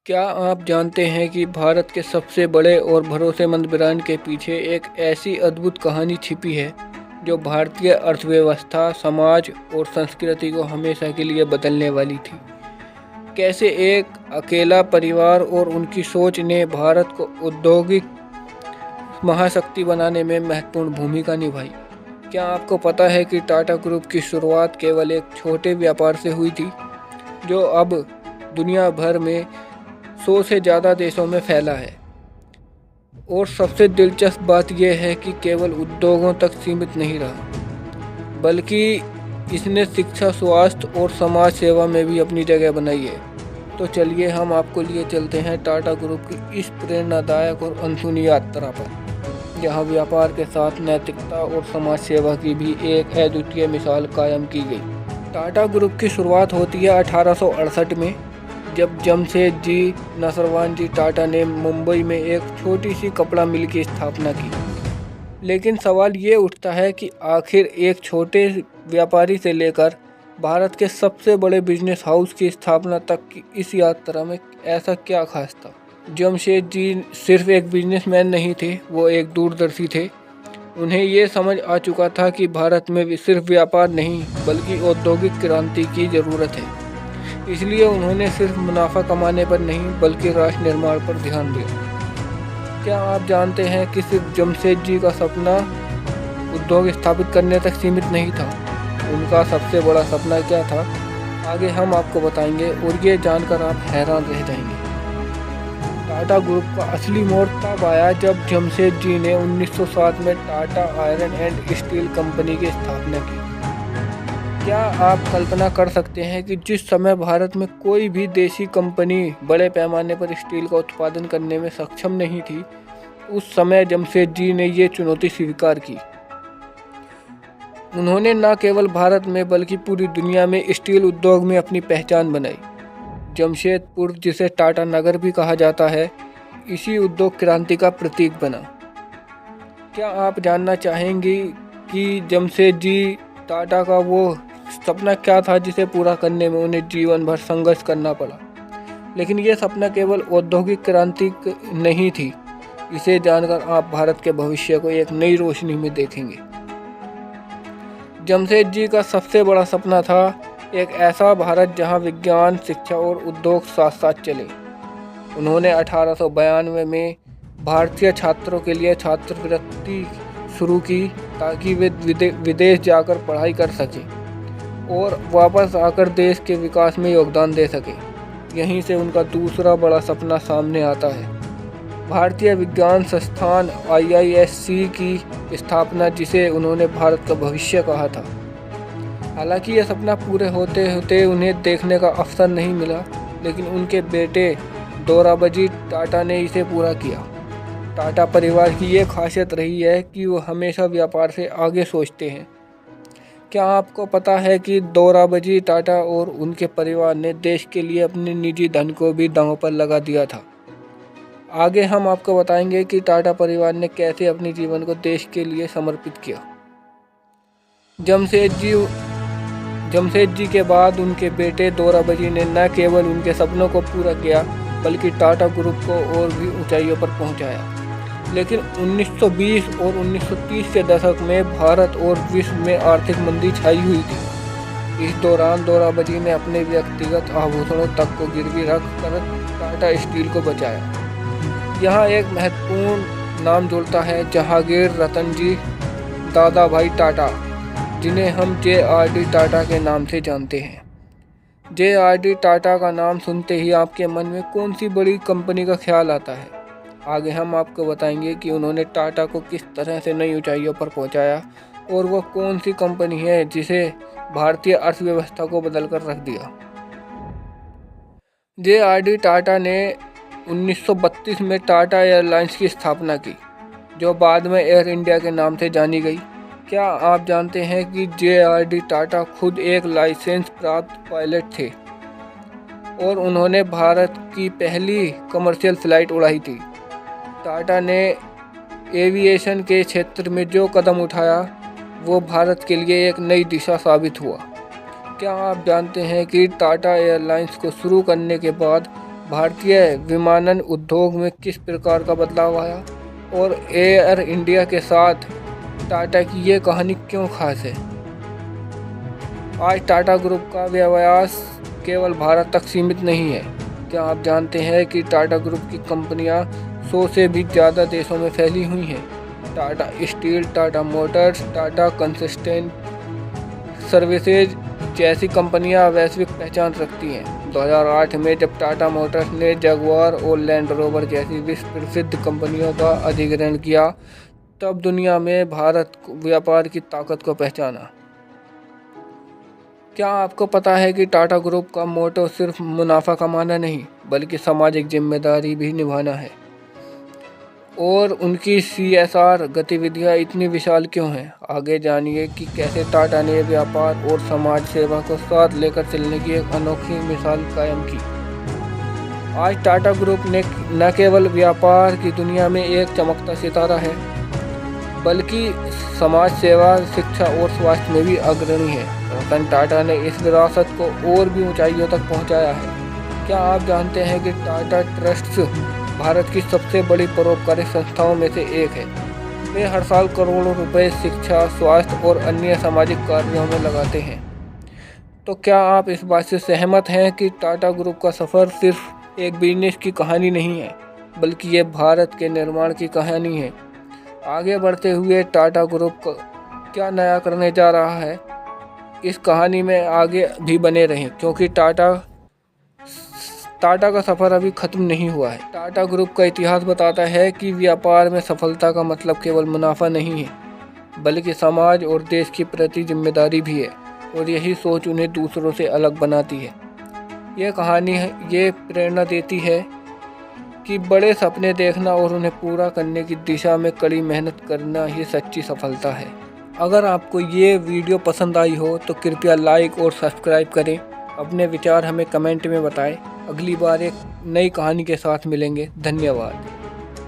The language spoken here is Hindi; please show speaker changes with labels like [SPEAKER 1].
[SPEAKER 1] क्या आप जानते हैं कि भारत के सबसे बड़े और भरोसेमंद ब्रांड के पीछे एक ऐसी अद्भुत कहानी छिपी है जो भारतीय अर्थव्यवस्था, समाज और संस्कृति को हमेशा के लिए बदलने वाली थी। कैसे एक अकेला परिवार और उनकी सोच ने भारत को औद्योगिक महाशक्ति बनाने में महत्वपूर्ण भूमिका निभाई। क्या आपको पता है कि टाटा ग्रुप की शुरुआत केवल एक छोटे व्यापार से हुई थी, जो अब दुनिया भर में 100 से ज़्यादा देशों में फैला है। और सबसे दिलचस्प बात यह है कि केवल उद्योगों तक सीमित नहीं रहा, बल्कि इसने शिक्षा, स्वास्थ्य और समाज सेवा में भी अपनी जगह बनाई है। तो चलिए हम आपको लिए चलते हैं टाटा ग्रुप की इस प्रेरणादायक और अनसुनी यात्रा पर, जहां व्यापार के साथ नैतिकता और समाज सेवा की भी एक अद्वितीय मिसाल कायम की गई। टाटा ग्रुप की शुरुआत होती है 1868 में, जब जमशेदजी नसरवानजी टाटा ने मुंबई में एक छोटी सी कपड़ा मिल की स्थापना की। लेकिन सवाल ये उठता है कि आखिर एक छोटे व्यापारी से लेकर भारत के सबसे बड़े बिजनेस हाउस की स्थापना तक की इस यात्रा में ऐसा क्या खास था। जमशेदजी सिर्फ एक बिजनेसमैन नहीं थे, वो एक दूरदर्शी थे। उन्हें ये समझ आ चुका था कि भारत में सिर्फ व्यापार नहीं बल्कि औद्योगिक क्रांति की ज़रूरत है। इसलिए उन्होंने सिर्फ मुनाफा कमाने पर नहीं बल्कि राष्ट्र निर्माण पर ध्यान दिया। क्या आप जानते हैं कि सिर्फ जमशेदजी का सपना उद्योग स्थापित करने तक सीमित नहीं था? उनका सबसे बड़ा सपना क्या था, आगे हम आपको बताएंगे और ये जानकर आप हैरान रह जाएंगे। टाटा ग्रुप का असली मोड़ तब आया जब जमशेदजी ने 1907 में Tata iron and steel company की स्थापना की। क्या आप कल्पना कर सकते हैं कि जिस समय भारत में कोई भी देशी कंपनी बड़े पैमाने पर स्टील का उत्पादन करने में सक्षम नहीं थी, उस समय जमशेदजी ने ये चुनौती स्वीकार की। उन्होंने न केवल भारत में बल्कि पूरी दुनिया में स्टील उद्योग में अपनी पहचान बनाई। जमशेदपुर, जिसे टाटा नगर भी कहा जाता है, इसी उद्योग क्रांति का प्रतीक बना। क्या आप जानना चाहेंगे कि जमशेदजी टाटा का वो सपना क्या था जिसे पूरा करने में उन्हें जीवन भर संघर्ष करना पड़ा? लेकिन ये सपना केवल औद्योगिक क्रांति नहीं थी। इसे जानकर आप भारत के भविष्य को एक नई रोशनी में देखेंगे। जमशेदजी का सबसे बड़ा सपना था एक ऐसा भारत जहां विज्ञान, शिक्षा और उद्योग साथ साथ चले। उन्होंने 1892 में भारतीय छात्रों के लिए छात्रवृत्ति शुरू की ताकि वे विदेश जाकर पढ़ाई कर सकें और वापस आकर देश के विकास में योगदान दे सकें। यहीं से उनका दूसरा बड़ा सपना सामने आता है, भारतीय विज्ञान संस्थान IISc की स्थापना, जिसे उन्होंने भारत का भविष्य कहा था। हालांकि यह सपना पूरे होते होते उन्हें देखने का अवसर नहीं मिला, लेकिन उनके बेटे दोराबजी टाटा ने इसे पूरा किया। टाटा परिवार की ये खासियत रही है कि वो हमेशा व्यापार से आगे सोचते हैं। क्या आपको पता है कि दोराबजी टाटा और उनके परिवार ने देश के लिए अपने निजी धन को भी दांव पर लगा दिया था? आगे हम आपको बताएंगे कि टाटा परिवार ने कैसे अपने जीवन को देश के लिए समर्पित किया। जमशेदजी के बाद उनके बेटे दोराबजी ने न केवल उनके सपनों को पूरा किया बल्कि टाटा ग्रुप को और भी ऊंचाइयों पर पहुंचाया। लेकिन 1920 और 1930 के दशक में भारत और विश्व में आर्थिक मंदी छाई हुई थी। इस दौरान दोराबजी ने अपने व्यक्तिगत आभूषणों तक को गिरवी रख कर टाटा स्टील को बचाया। यहाँ एक महत्वपूर्ण नाम जुड़ता है, जहांगीर रतनजी दादाभाई टाटा, जिन्हें हम JRD टाटा के नाम से जानते हैं। JRD टाटा का नाम सुनते ही आपके मन में कौन सी बड़ी कंपनी का ख्याल आता है? आगे हम आपको बताएंगे कि उन्होंने टाटा को किस तरह से नई ऊंचाइयों पर पहुंचाया और वो कौन सी कंपनी है जिसे भारतीय अर्थव्यवस्था को बदल कर रख दिया। JRD टाटा ने 1932 में टाटा एयरलाइंस की स्थापना की, जो बाद में एयर इंडिया के नाम से जानी गई। क्या आप जानते हैं कि JRD टाटा खुद एक लाइसेंस प्राप्त पायलट थे और उन्होंने भारत की पहली कमर्शियल फ्लाइट उड़ाई थी। टाटा ने एविएशन के क्षेत्र में जो कदम उठाया वो भारत के लिए एक नई दिशा साबित हुआ। क्या आप जानते हैं कि टाटा एयरलाइंस को शुरू करने के बाद भारतीय विमानन उद्योग में किस प्रकार का बदलाव आया और एयर इंडिया के साथ टाटा की ये कहानी क्यों खास है। आज टाटा ग्रुप का व्यवसाय केवल भारत तक सीमित नहीं है। क्या आप जानते हैं कि टाटा ग्रुप की कंपनियां 100 से भी ज़्यादा देशों में फैली हुई हैं। Tata steel, Tata Motors, Tata consultant services जैसी कंपनियां वैश्विक पहचान रखती हैं। 2008 में जब टाटा मोटर्स ने जगुआर और लैंड रोवर जैसी विश्व प्रसिद्ध कंपनियों का अधिग्रहण किया, तब दुनिया में भारत व्यापार की ताकत को पहचाना। क्या आपको पता है कि टाटा ग्रुप का मोटो सिर्फ मुनाफा कमाना नहीं बल्कि सामाजिक जिम्मेदारी भी निभाना है। और उनकी CSR गतिविधियां इतनी विशाल क्यों हैं? आगे जानिए कि कैसे टाटा ने व्यापार और समाज सेवा को साथ लेकर चलने की एक अनोखी मिसाल कायम की। आज टाटा ग्रुप ने न केवल व्यापार की दुनिया में एक चमकता सितारा है, बल्कि समाज सेवा, शिक्षा और स्वास्थ्य में भी अग्रणी है। रतन टाटा ने इस विरासत को और भी ऊंचाइयों तक पहुंचाया है। क्या आप जानते हैं कि टाटा ट्रस्ट्स भारत की सबसे बड़ी परोपकारी संस्थाओं में से एक है। वे हर साल करोड़ों रुपए शिक्षा, स्वास्थ्य और अन्य सामाजिक कार्यों में लगाते हैं। तो क्या आप इस बात से सहमत हैं कि टाटा ग्रुप का सफ़र सिर्फ एक बिजनेस की कहानी नहीं है, बल्कि ये भारत के निर्माण की कहानी है। आगे बढ़ते हुए टाटा ग्रुप क्या नया करने जा रहा है, इस कहानी में आगे भी बने रहें, क्योंकि टाटा का सफ़र अभी ख़त्म नहीं हुआ है। टाटा ग्रुप का इतिहास बताता है कि व्यापार में सफलता का मतलब केवल मुनाफा नहीं है, बल्कि समाज और देश के प्रति जिम्मेदारी भी है। और यही सोच उन्हें दूसरों से अलग बनाती है। ये कहानी ये प्रेरणा देती है कि बड़े सपने देखना और उन्हें पूरा करने की दिशा में कड़ी मेहनत करना ही सच्ची सफलता है। अगर आपको ये वीडियो पसंद आई हो तो कृपया लाइक और सब्सक्राइब करें। अपने विचार हमें कमेंट में बताएं। अगली बार एक नई कहानी के साथ मिलेंगे। धन्यवाद।